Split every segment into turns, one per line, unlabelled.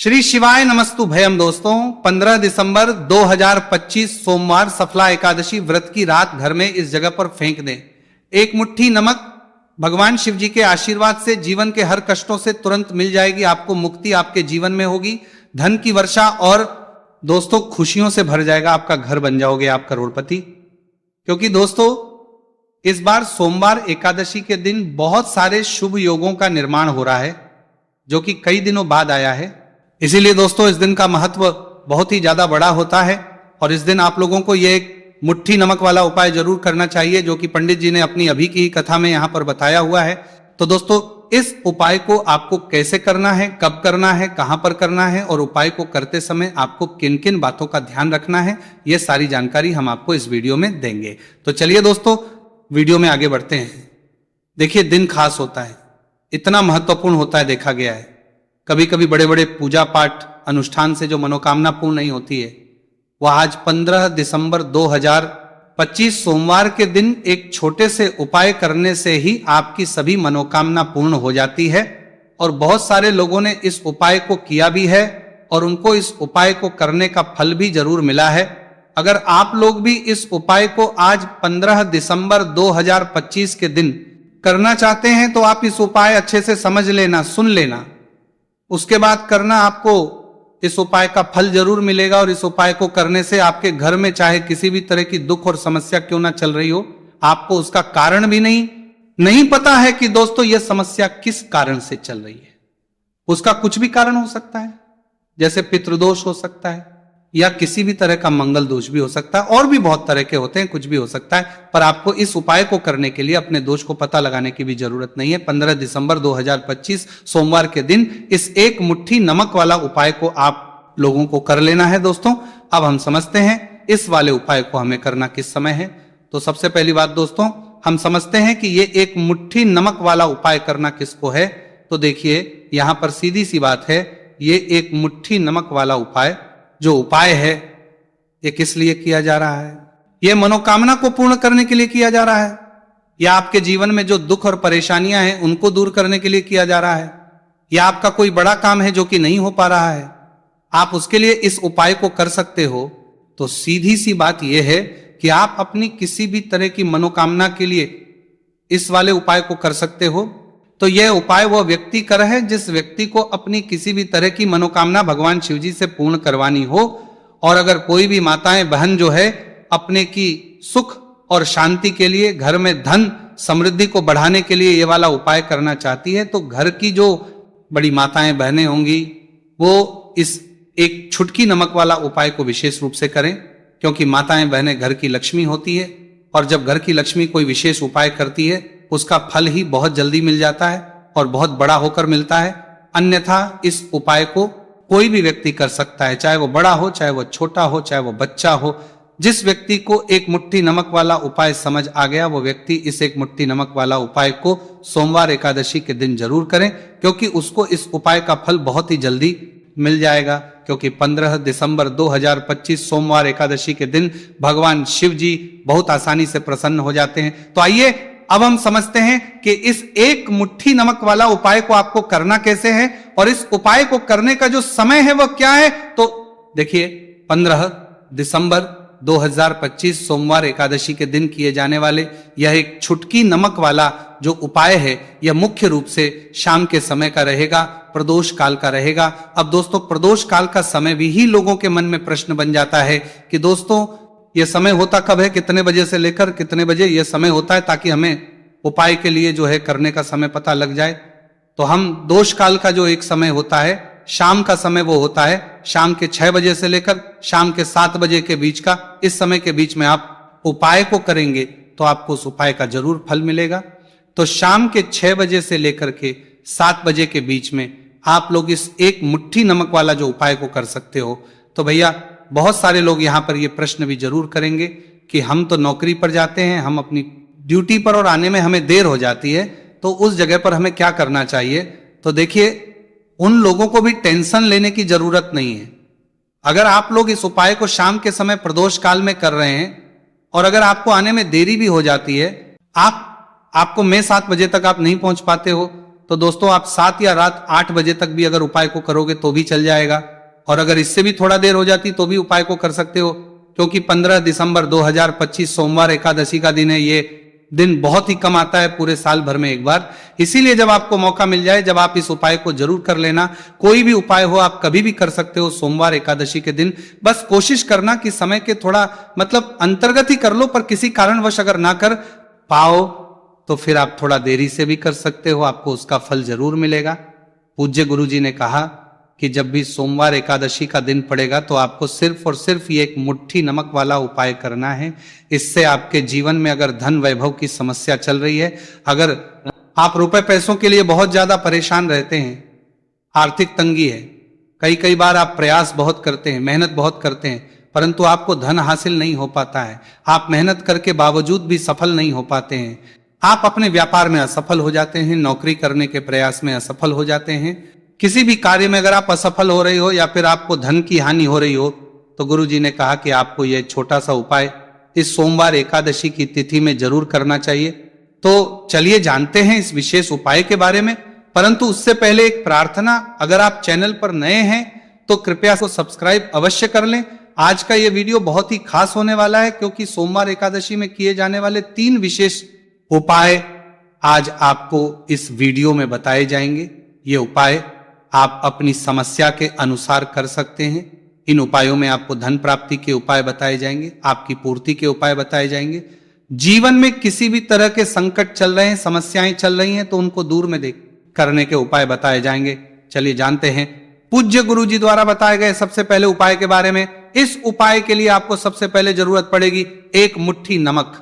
श्री शिवाय नमस्तु भयम। दोस्तों 15 दिसंबर 2025 सोमवार सफला एकादशी व्रत की रात घर में इस जगह पर फेंक दें एक मुट्ठी नमक। भगवान शिव जी के आशीर्वाद से जीवन के हर कष्टों से तुरंत मिल जाएगी, आपको मुक्ति आपके जीवन में होगी, धन की वर्षा और दोस्तों खुशियों से भर जाएगा, आपका घर बन जाओगे आप करोड़पति। क्योंकि दोस्तों इस बार सोमवार एकादशी के दिन बहुत सारे शुभ योगों का निर्माण हो रहा है जो कि कई दिनों बाद आया है। इसीलिए दोस्तों इस दिन का महत्व बहुत ही ज्यादा बड़ा होता है और इस दिन आप लोगों को यह एक मुट्ठी नमक वाला उपाय जरूर करना चाहिए जो कि पंडित जी ने अपनी अभी की कथा में यहां पर बताया हुआ है। तो दोस्तों इस उपाय को आपको कैसे करना है, कब करना है, कहां पर करना है और उपाय को करते समय आपको किन किन बातों का ध्यान रखना है, यह सारी जानकारी हम आपको इस वीडियो में देंगे। तो चलिए दोस्तों वीडियो में आगे बढ़ते हैं। देखिए दिन खास होता है, इतना महत्वपूर्ण होता है, देखा गया है कभी कभी बड़े बड़े पूजा पाठ अनुष्ठान से जो मनोकामना पूर्ण नहीं होती है वह आज 15 दिसंबर 2025 सोमवार के दिन एक छोटे से उपाय करने से ही आपकी सभी मनोकामना पूर्ण हो जाती है। और बहुत सारे लोगों ने इस उपाय को किया भी है और उनको इस उपाय को करने का फल भी जरूर मिला है। अगर आप लोग भी इस उपाय को आज 15 दिसंबर 2025 के दिन करना चाहते हैं तो आप इस उपाय अच्छे से समझ लेना, सुन लेना, उसके बाद करना, आपको इस उपाय का फल जरूर मिलेगा। और इस उपाय को करने से आपके घर में चाहे किसी भी तरह की दुख और समस्या क्यों ना चल रही हो, आपको उसका कारण भी नहीं पता है कि दोस्तों यह समस्या किस कारण से चल रही है। उसका कुछ भी कारण हो सकता है, जैसे पितृदोष हो सकता है या किसी भी तरह का मंगल दोष भी हो सकता है, और भी बहुत तरह के होते हैं, कुछ भी हो सकता है। पर आपको इस उपाय को करने के लिए अपने दोष को पता लगाने की भी जरूरत नहीं है। 15 दिसंबर 2025 सोमवार के दिन इस एक मुट्ठी नमक वाला उपाय को आप लोगों को कर लेना है। दोस्तों अब हम समझते हैं इस वाले उपाय को हमें करना किस समय है। तो सबसे पहली बात दोस्तों हम समझते हैं कि ये एक मुट्ठी नमक वाला उपाय करना किसको है। तो देखिए यहां पर सीधी सी बात है, ये एक मुट्ठी नमक वाला उपाय जो उपाय है ये किस लिए किया जा रहा है? ये मनोकामना को पूर्ण करने के लिए किया जा रहा है या आपके जीवन में जो दुख और परेशानियां हैं उनको दूर करने के लिए किया जा रहा है, या आपका कोई बड़ा काम है जो कि नहीं हो पा रहा है, आप उसके लिए इस उपाय को कर सकते हो। तो सीधी सी बात यह है कि आप अपनी किसी भी तरह की मनोकामना के लिए इस वाले उपाय को कर सकते हो। तो यह उपाय वह व्यक्ति कर है जिस व्यक्ति को अपनी किसी भी तरह की मनोकामना भगवान शिव जी से पूर्ण करवानी हो। और अगर कोई भी माताएं बहन जो है अपने की सुख और शांति के लिए, घर में धन समृद्धि को बढ़ाने के लिए ये वाला उपाय करना चाहती है, तो घर की जो बड़ी माताएं बहनें होंगी वो इस एक छुटकी नमक वाला उपाय को विशेष रूप से करें, क्योंकि माताएं बहनें घर की लक्ष्मी होती है और जब घर की लक्ष्मी कोई विशेष उपाय करती है उसका फल ही बहुत जल्दी मिल जाता है और बहुत बड़ा होकर मिलता है। अन्यथा इस उपाय को कोई भी व्यक्ति कर सकता है, चाहे वो बड़ा हो, चाहे वो छोटा हो, चाहे वो बच्चा हो। जिस व्यक्ति को एक मुट्ठी नमक वाला उपाय समझ आ गया वो व्यक्ति इस एक मुट्ठी नमक वाला उपाय को सोमवार एकादशी के दिन जरूर करें, क्योंकि उसको इस उपाय का फल बहुत ही जल्दी मिल जाएगा। क्योंकि 15 दिसंबर 2025 सोमवार एकादशी के दिन भगवान शिव जी बहुत आसानी से प्रसन्न हो जाते हैं। तो आइए अब हम समझते हैं कि इस एक मुट्ठी नमक वाला उपाय को आपको करना कैसे है और इस उपाय को करने का जो समय है वह क्या है। तो देखिए 15 दिसंबर 2025 सोमवार एकादशी के दिन किए जाने वाले यह एक छुटकी नमक वाला जो उपाय है यह मुख्य रूप से शाम के समय का रहेगा, प्रदोष काल का रहेगा। अब दोस्तों प्रदोष काल का समय भी ही लोगों के मन में प्रश्न बन जाता है कि दोस्तों यह समय होता कब है, कितने बजे से लेकर कितने बजे यह समय होता है, ताकि हमें उपाय के लिए जो है करने का समय पता लग जाए। तो हम दोष काल का जो एक समय होता है, शाम का समय वो होता है शाम के 6 बजे से लेकर शाम के 7 बजे के बीच का। इस समय के बीच में आप उपाय को करेंगे तो आपको उस उपाय का जरूर फल मिलेगा। तो शाम के 6 बजे से लेकर के 7 बजे के बीच में आप लोग इस एक मुट्ठी नमक वाला जो उपाय को कर सकते हो। तो भैया बहुत सारे लोग यहाँ पर ये प्रश्न भी जरूर करेंगे कि हम तो नौकरी पर जाते हैं, हम अपनी ड्यूटी पर और आने में हमें देर हो जाती है, तो उस जगह पर हमें क्या करना चाहिए। तो देखिए उन लोगों को भी टेंशन लेने की जरूरत नहीं है। अगर आप लोग इस उपाय को शाम के समय प्रदोष काल में कर रहे हैं और अगर आपको आने में देरी भी हो जाती है, आपको मैं 7 बजे तक आप नहीं पहुंच पाते हो, तो दोस्तों आप 7 या रात 8 बजे तक भी अगर उपाय को करोगे तो भी चल जाएगा, और अगर इससे भी थोड़ा देर हो जाती तो भी उपाय को कर सकते हो, क्योंकि 15 दिसंबर 2025 सोमवार एकादशी का दिन है। ये दिन बहुत ही कम आता है पूरे साल भर में एक बार, इसीलिए जब आपको मौका मिल जाए जब आप इस उपाय को जरूर कर लेना। कोई भी उपाय हो आप कभी भी कर सकते हो सोमवार एकादशी के दिन। बस कोशिश करना कि समय के थोड़ा मतलब अंतर्गत ही कर लो, पर किसी कारणवश अगर ना कर पाओ तो फिर आप थोड़ा देरी से भी कर सकते हो, आपको उसका फल जरूर मिलेगा। पूज्य गुरु जी ने कहा कि जब भी सोमवार एकादशी का दिन पड़ेगा तो आपको सिर्फ और सिर्फ ये एक मुट्ठी नमक वाला उपाय करना है। इससे आपके जीवन में अगर धन वैभव की समस्या चल रही है, अगर आप रुपए पैसों के लिए बहुत ज्यादा परेशान रहते हैं, आर्थिक तंगी है, कई बार आप प्रयास बहुत करते हैं, मेहनत बहुत करते हैं, परंतु आपको धन हासिल नहीं हो पाता है, आप मेहनत करके बावजूद भी सफल नहीं हो पाते हैं, आप अपने व्यापार में असफल हो जाते हैं, नौकरी करने के प्रयास में असफल हो जाते हैं, किसी भी कार्य में अगर आप असफल हो रही हो या फिर आपको धन की हानि हो रही हो, तो गुरु जी ने कहा कि आपको यह छोटा सा उपाय इस सोमवार एकादशी की तिथि में जरूर करना चाहिए। तो चलिए जानते हैं इस विशेष उपाय के बारे में, परंतु उससे पहले एक प्रार्थना, अगर आप चैनल पर नए हैं तो कृपया को सब्सक्राइब अवश्य कर लें। आज का यह वीडियो बहुत ही खास होने वाला है, क्योंकि सोमवार एकादशी में किए जाने वाले 3 विशेष उपाय आज आपको इस वीडियो में बताए जाएंगे। ये उपाय आप अपनी समस्या के अनुसार कर सकते हैं। इन उपायों में आपको धन प्राप्ति के उपाय बताए जाएंगे, आपकी पूर्ति के उपाय बताए जाएंगे। जीवन में किसी भी तरह के संकट चल रहे हैं, समस्याएं चल रही हैं, तो उनको दूर में देख करने के उपाय बताए जाएंगे। चलिए जानते हैं पूज्य गुरु जी द्वारा बताए गए सबसे पहले उपाय के बारे में। इस उपाय के लिए आपको सबसे पहले जरूरत पड़ेगी 1 मुट्ठी नमक।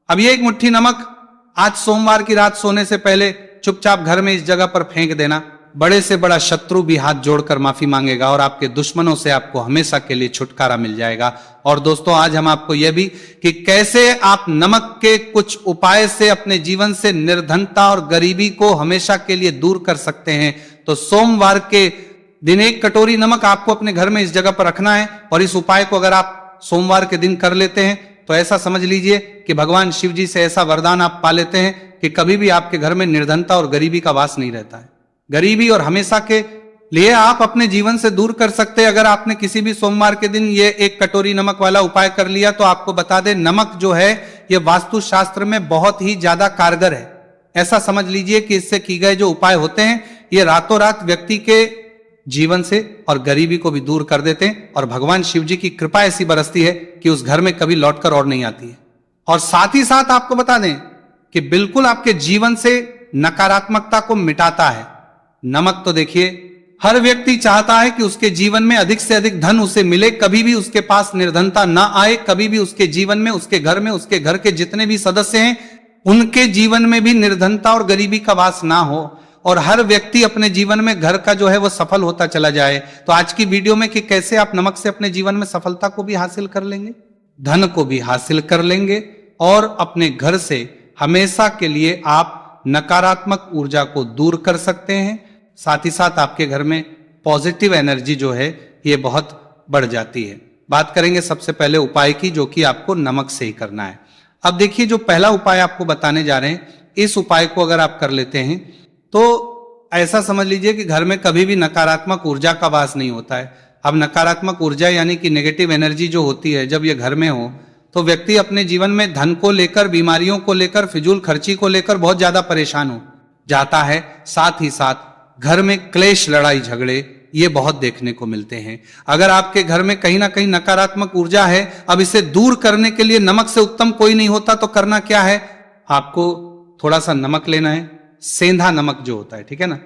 अब ये 1 मुट्ठी नमक आज सोमवार की रात सोने से पहले चुपचाप घर में इस जगह पर फेंक देना। बड़े से बड़ा शत्रु भी हाथ जोड़कर माफी मांगेगा और आपके दुश्मनों से आपको हमेशा के लिए छुटकारा मिल जाएगा। और दोस्तों आज हम आपको यह भी कि कैसे आप नमक के कुछ उपाय से अपने जीवन से निर्धनता और गरीबी को हमेशा के लिए दूर कर सकते हैं। तो सोमवार के दिन 1 कटोरी नमक आपको अपने घर में इस जगह पर रखना है, और इस उपाय को अगर आप सोमवार के दिन कर लेते हैं तो ऐसा समझ लीजिए कि भगवान शिव जी से ऐसा वरदान आप पा लेते हैं कि कभी भी आपके घर में निर्धनता और गरीबी का वास नहीं रहता है। गरीबी और हमेशा के लिए आप अपने जीवन से दूर कर सकते हैं। अगर आपने किसी भी सोमवार के दिन ये 1 कटोरी नमक वाला उपाय कर लिया, तो आपको बता दें नमक जो है ये वास्तु शास्त्र में बहुत ही ज्यादा कारगर है। ऐसा समझ लीजिए कि इससे की गए जो उपाय होते हैं ये रातों रात व्यक्ति के जीवन से और गरीबी को भी दूर कर देते हैं, और भगवान शिव जी की कृपा ऐसी बरसती है कि उस घर में कभी लौटकर और नहीं आती है। और साथ ही साथ आपको बता दें कि बिल्कुल आपके जीवन से नकारात्मकता को मिटाता है। नमक तो देखिए हर व्यक्ति चाहता है कि उसके जीवन में अधिक से अधिक धन उसे मिले, कभी भी उसके पास निर्धनता ना आए, कभी भी उसके जीवन में, उसके घर में, उसके घर के जितने भी सदस्य हैं उनके जीवन में भी निर्धनता और गरीबी का वास ना हो, और हर व्यक्ति अपने जीवन में घर का जो है वो सफल होता चला जाए। तो आज की वीडियो में कि कैसे आप नमक से अपने जीवन में सफलता को भी हासिल कर लेंगे, धन को भी हासिल कर लेंगे, और अपने घर से हमेशा के लिए आप नकारात्मक ऊर्जा को दूर कर सकते हैं। साथ ही साथ आपके घर में पॉजिटिव एनर्जी जो है ये बहुत बढ़ जाती है। बात करेंगे सबसे पहले उपाय की, जो कि आपको नमक से ही करना है। अब देखिए जो पहला उपाय आपको बताने जा रहे हैं, इस उपाय को अगर आप कर लेते हैं तो ऐसा समझ लीजिए कि घर में कभी भी नकारात्मक ऊर्जा का वास नहीं होता है। अब नकारात्मक ऊर्जा यानी कि नेगेटिव एनर्जी जो होती है, जब ये घर में हो तो व्यक्ति अपने जीवन में धन को लेकर, बीमारियों को लेकर, फिजूल खर्ची को लेकर बहुत ज्यादा परेशान हो जाता है। साथ ही साथ घर में क्लेश, लड़ाई झगड़े ये बहुत देखने को मिलते हैं। अगर आपके घर में कहीं ना कहीं नकारात्मक ऊर्जा है, अब इसे दूर करने के लिए नमक से उत्तम कोई नहीं होता। तो करना क्या है, आपको थोड़ा सा नमक लेना है, सेंधा नमक जो होता है, ठीक है ना,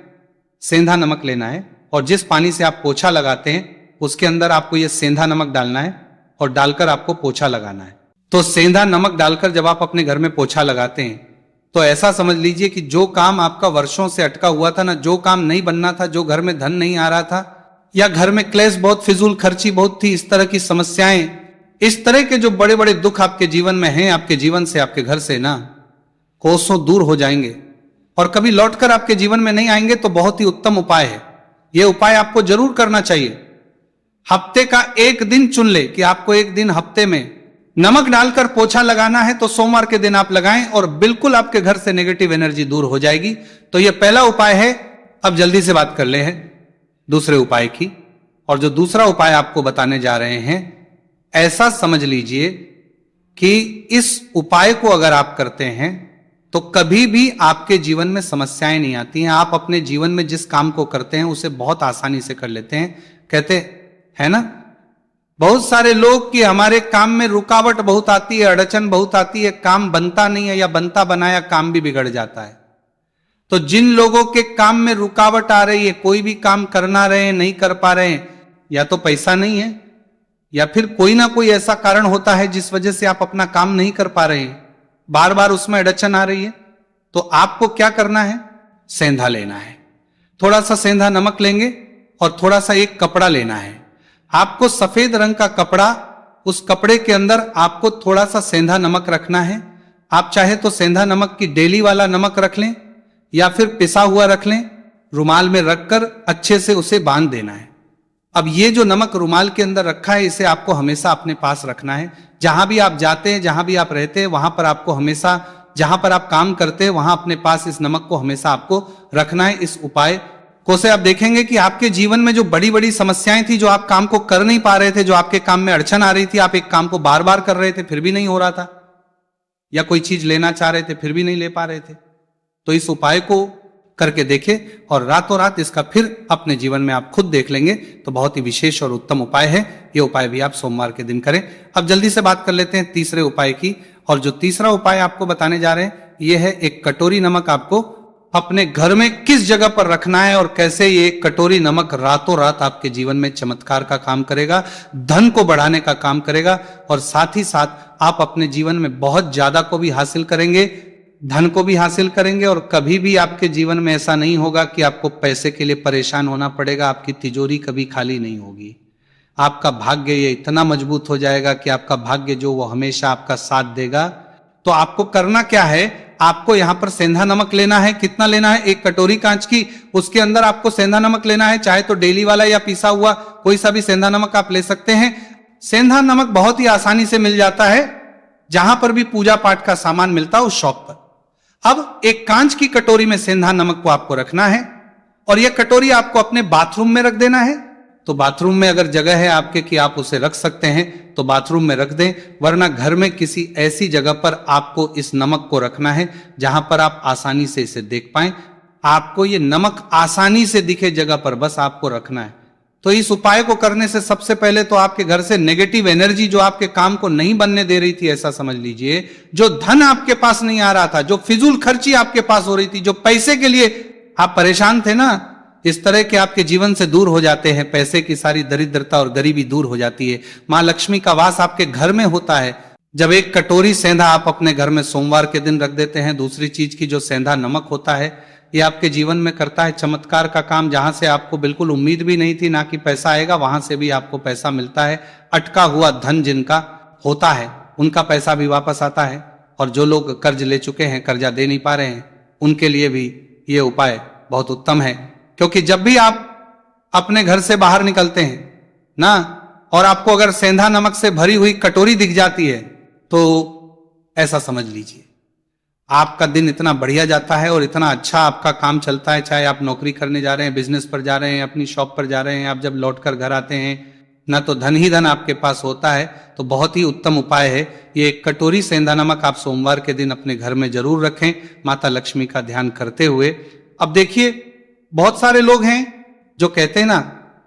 सेंधा नमक लेना है, और जिस पानी से आप पोछा लगाते हैं उसके अंदर आपको ये सेंधा नमक डालना है और डालकर आपको पोछा लगाना है। तो सेंधा नमक डालकर जब आप अपने घर में पोछा लगाते हैं तो ऐसा समझ लीजिए कि जो काम आपका वर्षों से अटका हुआ था ना, जो काम नहीं बनना था, जो घर में धन नहीं आ रहा था, या घर में क्लेश बहुत, फिजूल खर्ची बहुत थी, इस तरह की समस्याएं, इस तरह के जो बड़े बड़े दुख आपके जीवन में हैं, आपके जीवन से, आपके घर से ना कोसों दूर हो जाएंगे और कभी लौटकर आपके जीवन में नहीं आएंगे। तो बहुत ही उत्तम उपाय है, यह उपाय आपको जरूर करना चाहिए। हफ्ते का एक दिन चुन ले कि आपको एक दिन हफ्ते में नमक डालकर पोछा लगाना है तो सोमवार के दिन आप लगाएं और बिल्कुल आपके घर से नेगेटिव एनर्जी दूर हो जाएगी। तो यह पहला उपाय है। अब जल्दी से बात कर ले हैं दूसरे उपाय की। और जो दूसरा उपाय आपको बताने जा रहे हैं, ऐसा समझ लीजिए कि इस उपाय को अगर आप करते हैं तो कभी भी आपके जीवन में समस्याएं नहीं आती हैं। आप अपने जीवन में जिस काम को करते हैं उसे बहुत आसानी से कर लेते हैं। कहते हैं ना बहुत सारे लोग कि हमारे काम में रुकावट बहुत आती है, अड़चन बहुत आती है, काम बनता नहीं है या बनता बनाया काम भी बिगड़ जाता है। तो जिन लोगों के काम में रुकावट आ रही है, कोई भी काम करना रहे हैं नहीं कर पा रहे हैं, या तो पैसा नहीं है या फिर कोई ना कोई ऐसा कारण होता है जिस वजह से आप अपना काम नहीं कर पा रहे हैं, बार बार उसमें अड़चन आ रही है, तो आपको क्या करना है, सेंधा लेना है। थोड़ा सा सेंधा नमक लेंगे और थोड़ा सा एक कपड़ा लेना है। आपको सफेद रंग का कपड़ा, उस कपड़े के अंदर आपको थोड़ा सा सेंधा नमक रखना है। आप चाहे तो सेंधा नमक की डेली वाला नमक रख लें या फिर पिसा हुआ रख लें। रुमाल में रखकर अच्छे से उसे बांध देना है। अब ये जो नमक रुमाल के अंदर रखा है, इसे आपको हमेशा अपने पास रखना है। जहां भी आप जाते हैं, जहां भी आप रहते हैं, वहां पर आपको हमेशा, जहां पर आप काम करते हैं वहां अपने पास इस नमक को हमेशा आपको रखना है। इस उपाय को से आप देखेंगे कि आपके जीवन में जो बड़ी बड़ी समस्याएं थी, जो आप काम को कर नहीं पा रहे थे, जो आपके काम में अड़चन आ रही थी, आप एक काम को बार बार कर रहे थे फिर भी नहीं हो रहा था, या कोई चीज लेना चाह रहे थे फिर भी नहीं ले पा रहे थे, तो इस उपाय को करके देखें और रातों रात इसका फिर अपने जीवन में आप खुद देख लेंगे। तो बहुत ही विशेष और उत्तम उपाय है। ये उपाय भी आप सोमवार के दिन करें। अब जल्दी से बात कर लेते हैं तीसरे उपाय की। और जो तीसरा उपाय आपको बताने जा रहे हैं, ये है एक कटोरी नमक आपको अपने घर में किस जगह पर रखना है और कैसे ये कटोरी नमक रातों रात आपके जीवन में चमत्कार का काम करेगा, धन को बढ़ाने का काम करेगा, और साथ ही साथ आप अपने जीवन में बहुत ज्यादा को भी हासिल करेंगे, धन को भी हासिल करेंगे। और कभी भी आपके जीवन में ऐसा नहीं होगा कि आपको पैसे के लिए परेशान होना पड़ेगा। आपकी तिजोरी कभी खाली नहीं होगी। आपका भाग्य ये इतना मजबूत हो जाएगा कि आपका भाग्य जो वो हमेशा आपका साथ देगा। तो आपको करना क्या है, आपको यहां पर सेंधा नमक लेना है। कितना लेना है, एक कटोरी कांच की, उसके अंदर आपको सेंधा नमक लेना है। चाहे तो डेली वाला या पिसा हुआ कोई सा भी सेंधा नमक आप ले सकते हैं। सेंधा नमक बहुत ही आसानी से मिल जाता है जहां पर भी पूजा पाठ का सामान मिलता है उस शॉप पर। अब एक कांच की कटोरी में सेंधा नमक को आपको रखना है और यह कटोरी आपको अपने बाथरूम में रख देना है। तो बाथरूम में अगर जगह है आपके कि आप उसे रख सकते हैं तो बाथरूम में रख दें, वरना घर में किसी ऐसी जगह पर आपको इस नमक को रखना है जहां पर आप आसानी से इसे देख पाएं। आपको ये नमक आसानी से दिखे जगह पर बस आपको रखना है। तो इस उपाय को करने से सबसे पहले तो आपके घर से नेगेटिव एनर्जी जो आपके काम को नहीं बनने दे रही थी, ऐसा समझ लीजिए, जो धन आपके पास नहीं आ रहा था, जो फिजूल खर्ची आपके पास हो रही थी, जो पैसे के लिए आप परेशान थे ना, इस तरह के आपके जीवन से दूर हो जाते हैं। पैसे की सारी दरिद्रता और गरीबी दूर हो जाती है। मां लक्ष्मी का वास आपके घर में होता है जब एक कटोरी सेंधा आप अपने घर में सोमवार के दिन रख देते हैं। दूसरी चीज की जो सेंधा नमक होता है, ये आपके जीवन में करता है चमत्कार का काम। जहां से आपको बिल्कुल उम्मीद भी नहीं थी ना कि पैसा आएगा, वहां से भी आपको पैसा मिलता है। अटका हुआ धन जिनका होता है उनका पैसा भी वापस आता है। और जो लोग कर्ज ले चुके हैं, कर्जा दे नहीं पा रहे हैं, उनके लिए भी ये उपाय बहुत उत्तम है। क्योंकि जब भी आप अपने घर से बाहर निकलते हैं ना, और आपको अगर सेंधा नमक से भरी हुई कटोरी दिख जाती है, तो ऐसा समझ लीजिए आपका दिन इतना बढ़िया जाता है और इतना अच्छा आपका काम चलता है। चाहे आप नौकरी करने जा रहे हैं, बिजनेस पर जा रहे हैं, अपनी शॉप पर जा रहे हैं, आप जब लौटकर घर आते हैं ना, तो धन ही धन आपके पास होता है। तो बहुत ही उत्तम उपाय है ये। एक कटोरी सेंधा नमक आप सोमवार के दिन अपने घर में जरूर रखें, माता लक्ष्मी का ध्यान करते हुए। अब देखिए, बहुत सारे लोग हैं जो कहते हैं ना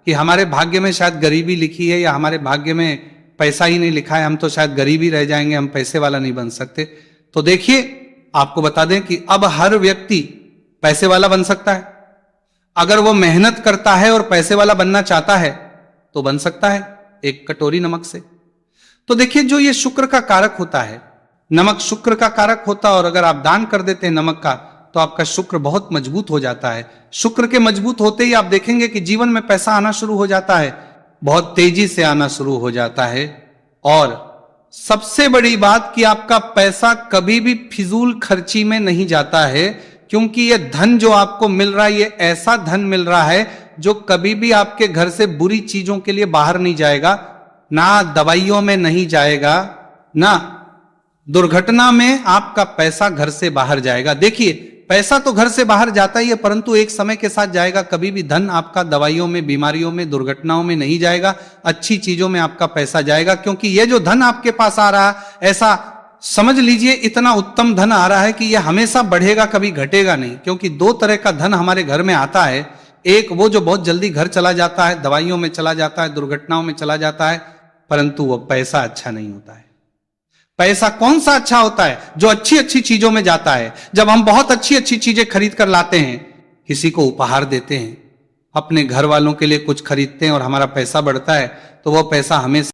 कि हमारे भाग्य में शायद गरीबी लिखी है, या हमारे भाग्य में पैसा ही नहीं लिखा है, हम तो शायद गरीब ही रह जाएंगे, हम पैसे वाला नहीं बन सकते। तो देखिए, आपको बता दें कि अब हर व्यक्ति पैसे वाला बन सकता है। अगर वो मेहनत करता है और पैसे वाला बनना चाहता है तो बन सकता है एक कटोरी नमक से। तो देखिए, जो ये शुक्र का कारक होता है, नमक शुक्र का कारक होता है, और अगर आप दान कर देते हैं नमक का तो आपका शुक्र बहुत मजबूत हो जाता है। शुक्र के मजबूत होते ही आप देखेंगे कि जीवन में पैसा आना शुरू हो जाता है, बहुत तेजी से आना शुरू हो जाता है। और सबसे बड़ी बात कि आपका पैसा कभी भी फिजूल खर्ची में नहीं जाता है, क्योंकि यह धन जो आपको मिल रहा है, ये ऐसा धन मिल रहा है जो कभी भी आपके घर से बुरी चीजों के लिए बाहर नहीं जाएगा, ना दवाइयों में नहीं जाएगा, ना दुर्घटना में आपका पैसा घर से बाहर जाएगा। देखिए, पैसा तो घर से बाहर जाता ही है, परंतु एक समय के साथ जाएगा। कभी भी धन आपका दवाइयों में, बीमारियों में, दुर्घटनाओं में नहीं जाएगा, अच्छी चीजों में आपका पैसा जाएगा। क्योंकि ये जो धन आपके पास आ रहा है, ऐसा समझ लीजिए इतना उत्तम धन आ रहा है कि यह हमेशा बढ़ेगा, कभी घटेगा नहीं। क्योंकि दो तरह का धन हमारे घर में आता है। एक वो जो बहुत जल्दी घर चला जाता है, दवाइयों में चला जाता है, दुर्घटनाओं में चला जाता है, परंतु वो पैसा अच्छा नहीं होता है। पैसा कौन सा अच्छा होता है? जो अच्छी अच्छी चीजों में जाता है। जब हम बहुत अच्छी अच्छी चीजें खरीद कर लाते हैं, किसी को उपहार देते हैं, अपने घर वालों के लिए कुछ खरीदते हैं और हमारा पैसा बढ़ता है, तो वो पैसा हमें